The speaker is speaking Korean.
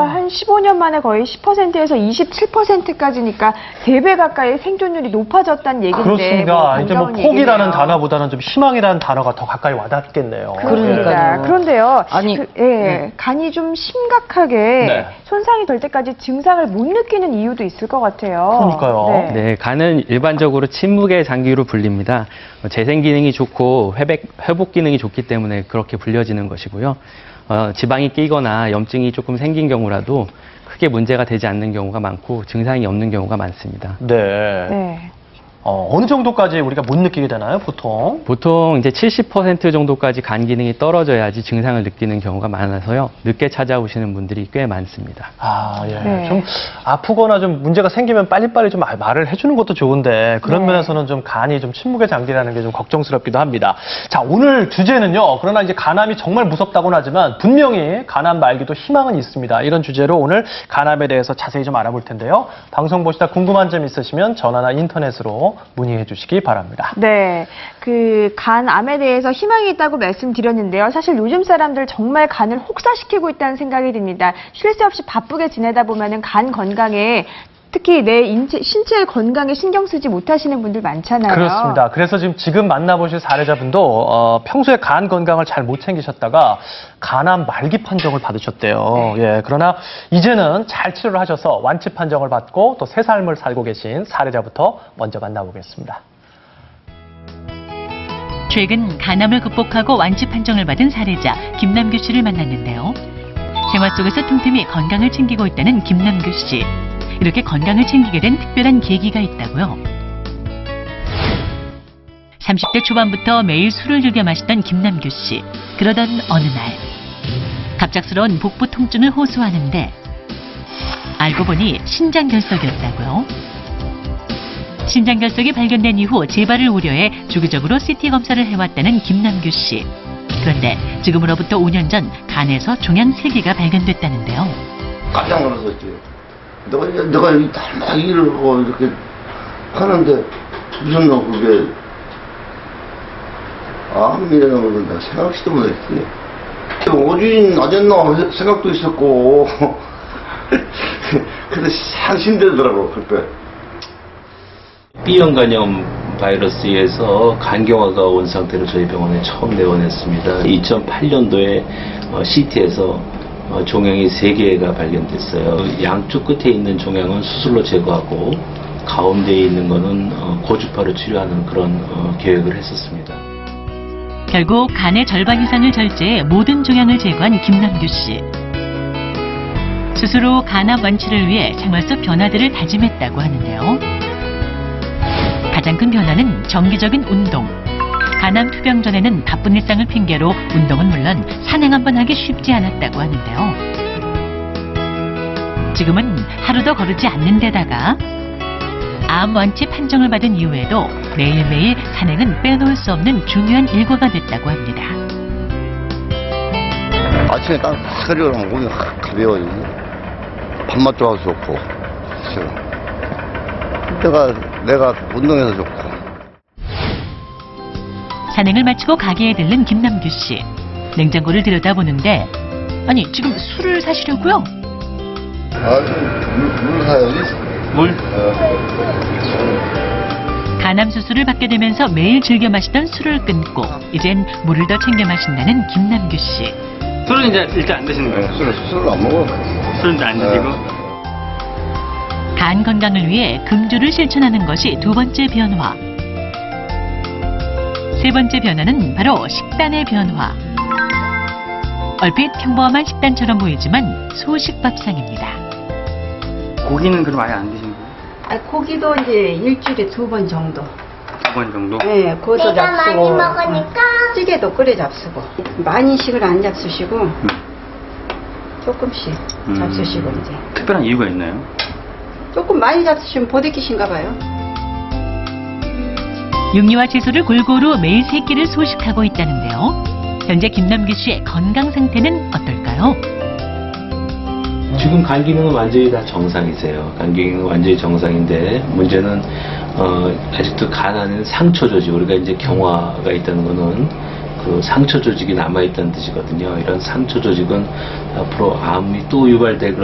한 15년 만에 거의 10%에서 27%까지니까 3배 가까이 생존율이 높아졌다는 얘기인데. 그렇습니다. 이제 뭐 반가운 포기라는 얘기네요. 단어보다는 좀 희망이라는 단어가 더 가까이 와닿겠네요. 그러니까요. 그런데요. 아니, 간이 좀 심각하게 네. 손상이 될 때까지 증상을 못 느끼는 이유도 있을 것 같아요. 그러니까요. 네, 간은 일반적으로 침묵의 장기로 불립니다. 재생 기능이 좋고 회복 기능이 좋기 때문에 그렇게 불려지는 것이고요. 지방이 끼거나 염증이 조금 생긴 경우라도 크게 문제가 되지 않는 경우가 많고 증상이 없는 경우가 많습니다. 네. 네. 어느 정도까지 우리가 못 느끼게 되나요, 보통? 보통 이제 70% 정도까지 간 기능이 떨어져야지 증상을 느끼는 경우가 많아서요. 늦게 찾아오시는 분들이 꽤 많습니다. 아, 예. 네. 좀 아프거나 좀 문제가 생기면 빨리빨리 좀 말을 해주는 것도 좋은데 그런 네. 면에서는 좀 간이 좀 침묵의 장기라는 게 좀 걱정스럽기도 합니다. 자, 오늘 주제는요. 그러나 이제 간암이 정말 무섭다고는 하지만 분명히 간암 말기도 희망은 있습니다. 이런 주제로 오늘 간암에 대해서 자세히 좀 알아볼 텐데요. 방송 보시다 궁금한 점 있으시면 전화나 인터넷으로 문의해 주시기 바랍니다. 네, 그 간암에 대해서 희망이 있다고 말씀드렸는데요. 사실 요즘 사람들 정말 간을 혹사시키고 있다는 생각이 듭니다. 쉴 새 없이 바쁘게 지내다 보면은 간 건강에 특히 내 신체 건강에 신경 쓰지 못하시는 분들 많잖아요. 그렇습니다. 그래서 지금 만나보실 사례자분도 평소에 간 건강을 잘 못 챙기셨다가 간암 말기 판정을 받으셨대요. 네. 예, 그러나 이제는 잘 치료를 하셔서 완치 판정을 받고 또 새 삶을 살고 계신 사례자부터 먼저 만나보겠습니다. 최근 간암을 극복하고 완치 판정을 받은 사례자 김남규 씨를 만났는데요. 생활 속에서 틈틈이 건강을 챙기고 있다는 김남규 씨. 이렇게 건강을 챙기게 된 특별한 계기가 있다고요. 30대 초반부터 매일 술을 즐겨 마시던 김남규 씨. 그러던 어느 날 갑작스러운 복부 통증을 호소하는데 알고 보니 신장결석이었다고요. 신장결석이 발견된 이후 재발을 우려해 주기적으로 CT 검사를 해왔다는 김남규 씨. 그런데 지금으로부터 5년 전 간에서 종양 3개가 발견됐다는데요. 깜짝 놀랐었지. 내가 막 일을 하고 이렇게 하는데 무슨 너 그게 암이라는 걸 내가 생각지도 못했지. 어진 나졌나 생각도 있었고 근데 참 힘들더라고 그때. B형 간염 바이러스에서 간경화가 온 상태로 저희 병원에 처음 내원했습니다. 2008년도에 CT에서 종양이 3개가 발견됐어요. 양쪽 끝에 있는 종양은 수술로 제거하고 가운데에 있는 거는 고주파로 치료하는 그런 계획을 했었습니다. 결국 간의 절반 이상을 절제해 모든 종양을 제거한 김남규 씨. 스스로 간암 완치를 위해 생활 속 변화들을 다짐했다고 하는데요. 가장 큰 변화는 정기적인 운동. 간암 투병 전에는 바쁜 일상을 핑계로 운동은 물론 산행 한번 하기 쉽지 않았다고 하는데요. 지금은 하루도 거르지 않는 데다가 암 완치 판정을 받은 이후에도 매일매일 산행은 빼놓을 수 없는 중요한 일과가 됐다고 합니다. 아침에 딱 끓여놓으면 몸이 가벼워지지. 밥맛 좋아서 좋고 싫어. 내가 운동해서 좋고. 산행을 마치고 가게에 들른 김남규 씨. 냉장고를 들여다보는데 아니 지금 술을 사시려고요? 물 사야지. 물? 간암 수술을 받게 되면서 매일 즐겨 마시던 술을 끊고 이젠 물을 더 챙겨 마신다는 김남규 씨. 술은 이제 일단 안 드시는 거예요? 술을 안 먹어. 술은 안 드시고? 간 건강을 위해 금주를 실천하는 것이 2번째 변화. 3번째 변화는 바로 식단의 변화. 얼핏 평범한 식단처럼 보이지만 소식 밥상입니다. 고기는 그럼 아예 안 드시는 거예요? 아, 고기도 이제 일주일에 2번 정도. 2번 정도? 네, 그것도 내가 잡수고. 많이 먹으니까 찌개도 끓여 잡수고. 많이 식을 안 잡수시고 조금씩 잡수시고 이제. 특별한 이유가 있나요? 조금 많이 잡수시면 보드기신가 봐요. 육류와 채소를 골고루 매일 3끼를 소식하고 있다는데요. 현재 김남규 씨의 건강 상태는 어떨까요? 지금 간 기능은 완전히 다 정상이세요. 간 기능은 완전히 정상인데 문제는 아직도 간 안에는 상처 조직, 우리가 이제 경화가 있다는 거는 그 상처 조직이 남아있다는 뜻이거든요. 이런 상처 조직은 앞으로 암이 또 유발될 그런